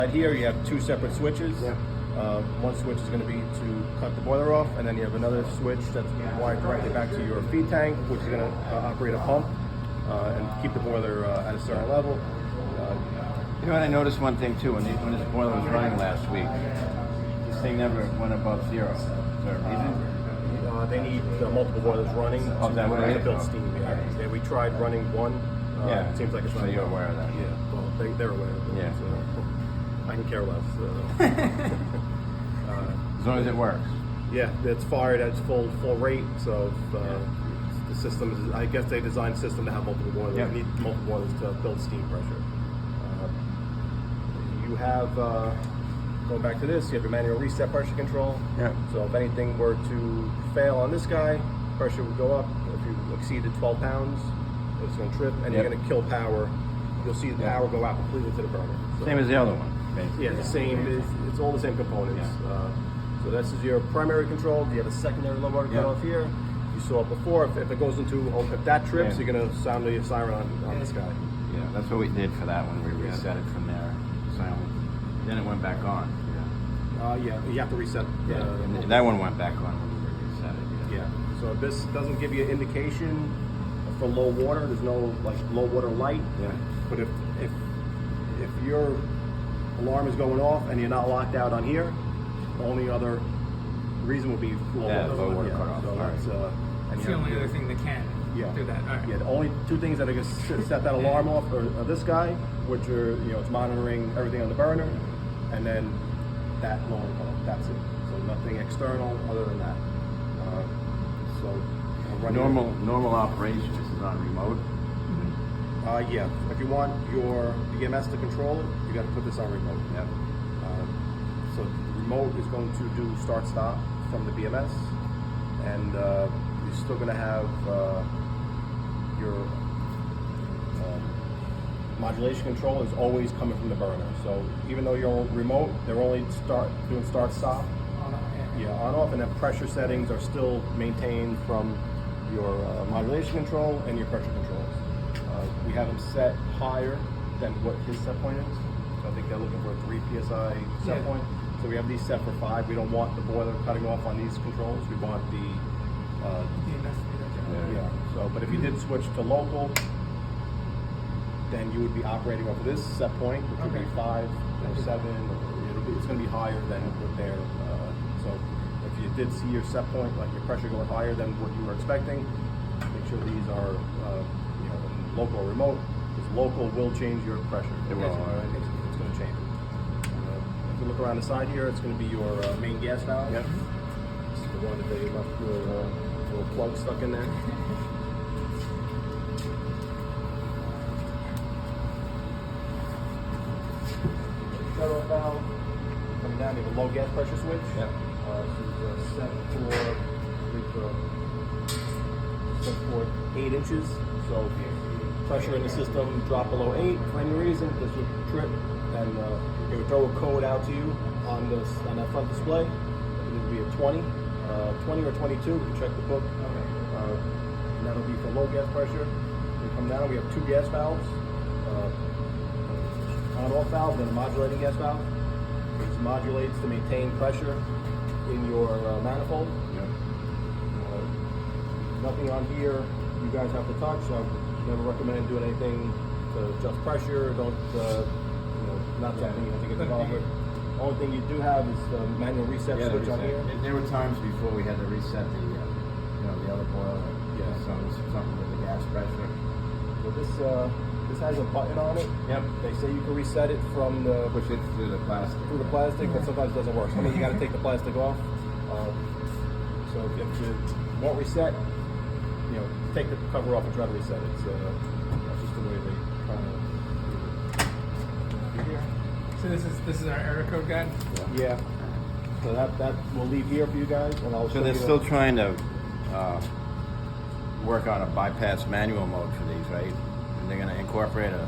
Right here you have two separate switches. Yeah. One switch is going to be to cut the boiler off, and then you have another switch that's wired directly back to your feed tank, which is going to operate a pump and keep the boiler at a certain level. You know what, I noticed one thing too, when this boiler was running last week, this thing never went above zero. Is there a reason? They need multiple boilers running Oh, that way? to build steam. Yeah. We tried running one. It seems like it's so not. you're aware of that. Yeah, well, they're aware of it. Yeah. So I can care less. As long as it works. Yeah, it's fired at its full rate, so the system is, I guess they designed the system to have multiple boilers. Yep. You need multiple boilers to build steam pressure. You have, going back to this, you have your manual reset pressure control. Yep. So if anything were to fail on this guy, pressure would go up. If you exceeded 12 pounds, it's going to trip, and you're Yep. going to kill power. You'll see the power go out completely to the burner. So, Same as the other one, basically. yeah, the same. It's all the same components. So this is your primary control. You have a secondary low water cutoff here. You saw it before. If it goes into, if that trips, you're going to sound the siren on this guy. Yeah, that's what we did for that one. We reset it from there. Silent. Then it went back on. Yeah, you have to reset. And that one went back on when we reset it. Yeah. So this doesn't give you an indication for low water. There's no like low water light. Yeah. But if your alarm is going off and you're not locked out on here, the only other reason would be low water. Low water cutoff. So All that's, right. It's the only other thing that can do that. All right. Yeah, the only two things that are going to set that alarm off are this guy, which are, it's monitoring everything on the burner, and then that low water cutoff. That's it. So nothing external other than that. So we'll run Normal operation. This is on remote. yeah. If you want your BMS to control it, you got to put this on remote. Yep. So remote is going to do start-stop from the BMS, and you're still going to have your modulation control is always coming from the burner. So even though you're remote, they're only doing start-stop. Yeah, on-off, and then pressure settings are still maintained from your modulation control and your pressure controls. We have them set higher than what his set point is. So I think they're looking for a 3 psi set point. So we have these set for 5. We don't want the boiler cutting off on these controls. We want the So, but if you did switch to local, then you would be operating off of this set point, which would be 5 or 7. It's going to be higher than what they're. So if you did see your set point, like your pressure going higher than what you were expecting, make sure these are in local or remote, because local will change your pressure. It will. It's going to change. If you look around the side here, it's going to be your main gas valve. Yep. This is the one that they left your little plug stuck in there. Shut-off valve. Coming down, you have a low gas pressure switch. Yep. This is set for 8 inches. So if pressure in the system drop below 8 for any reason, this would trip, and it would throw a code out to you on that front display. It would be a 20 or 22. You can check the book. And that'll be for low gas pressure. We come down. We have 2 gas valves. On-off valve, then a modulating gas valve. This modulates to maintain pressure in your manifold. Yep. Nothing on here you guys have to touch. I've never recommended doing anything to adjust pressure. Don't, not something you have to get involved with. The only thing you do have is the manual reset switch on here. There were times before we had to reset the other boiler. Yeah. Something with the gas pressure. So this has a button on it. Yep. They say you can reset it from the Push it through the plastic. but sometimes it doesn't work. Sometimes you got to take the plastic off. So if you won't reset, take the cover off and try to reset it. So that's just the way they try to do it. So this is our error code guide. Yeah. So that will leave here for you guys, and I'll. So show they're you still trying to work on a bypass manual mode for these, right? And they're going to incorporate a